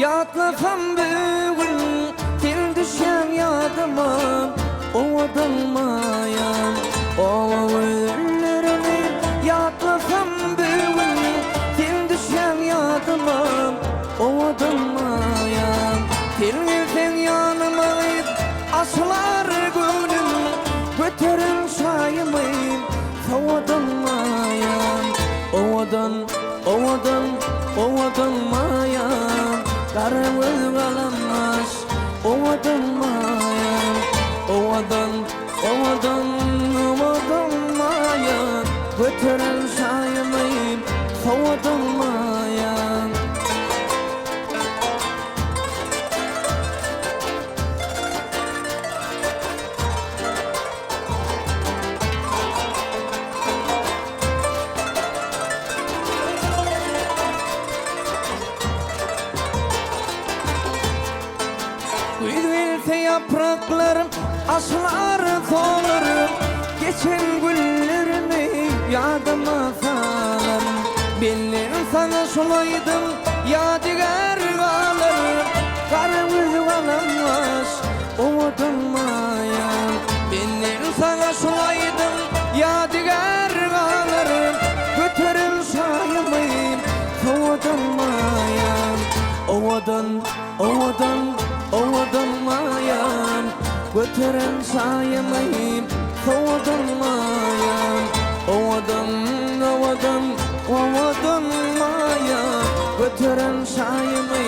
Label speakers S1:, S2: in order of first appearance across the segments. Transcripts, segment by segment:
S1: Yatlasam bugün til düşen yadıma ovadılmayan o öllerimi. Yatlasam bugün til düşen yadıma ovadılmayan. Til gelsen yanıma aslar gönlüm götürün çayımı soğudulmayan. Ovadılmayan karımız kalamaz ovadılmayan. Ovadılmayan götürün çayımı soğudulmayan. Güzelse yapraklarım aslar solur. Geçen günlerimi yadıma salarım. Bilin sana sulaydım yadigar kalır. Karımız kalamaz ovadılmayan. Bilin sana sulaydım yadigar kalır. Götürün sayımı soğudulmayan. Ovadılmayan götürün sayımı soğudulmayan. Ovadılmayan götürün sayımı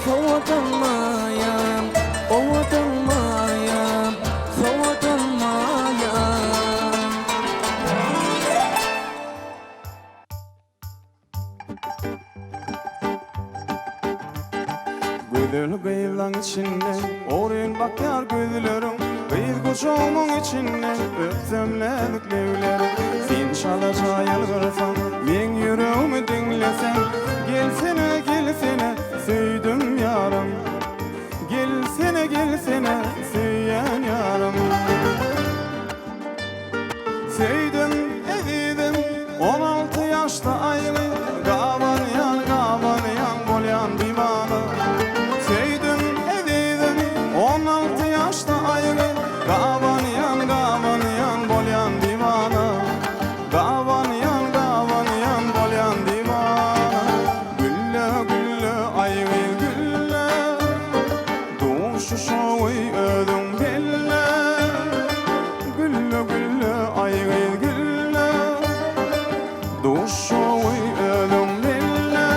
S1: soğudulmayan. Ovadılmayan soğudulmayan.
S2: Güdül kıyılan içinden orayın bakar gözlerim. Kıyıl koçumun içinden öpsömledik devlerim. Sen çalacağı yalgırsan men yüreğimi dinlesen. Gelsene süydüm yarım. Gelsene süyen yarım. Süydüm evidim 16 yaşta ayrı. Gavan yan bolyan divanı. 16 yaşta ayrı. Gavan yan bolyan divana. Gavan yan bolyan divana. Gülle ayrı gülle. Doğuşu şoğuy ödüm belle. Gülle ayrı gülle. Doğuşu şoğuy ödüm belle.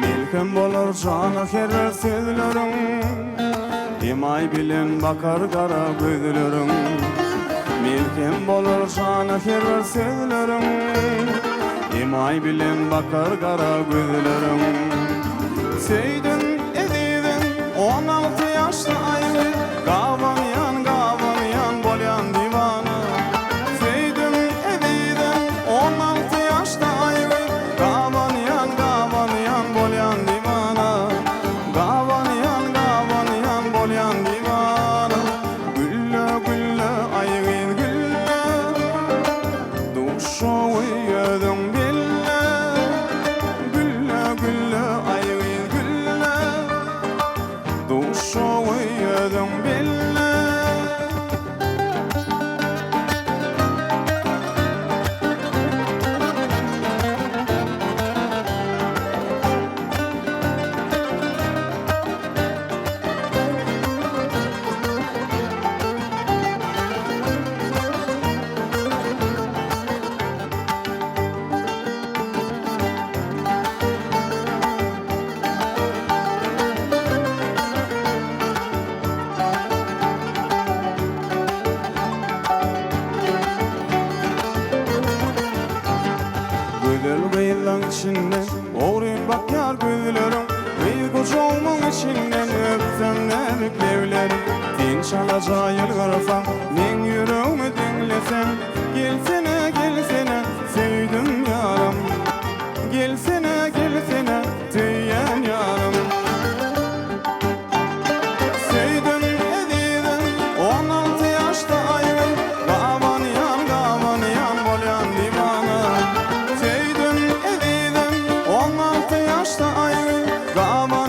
S2: Milkem bolur cana her sözlerim. Imay bilen bakar kara gözlerim. Milkem bolur cana her sözlerim. Imay bilen bakar kara gözlerim. Seydin edidin 16 yaşta ayrı. Gavan yan bolyan divana. Seydin edidin 16 yaşta ayrı. Gavan yan bolyan divana. Gavan yan bolyan divana. Gülle ayrı gülle. Duşu uyudum bille. Gülle ayrı gülle. Duşu uyudum bille. Kıyılan içinden orayın bakar gözlerim. Kıyı koçumun içinden öpsömledik devlerim. Sen çalacağı yalgırsan men yüreğimi dinlesen. Gelsene süydüm sevgilisine tüyen yarım. Söydüm ediydim 16 yaşta ayrı, gavan yan bolyan divana. Söydüm ediydim 16 yaşta ayrı, gavan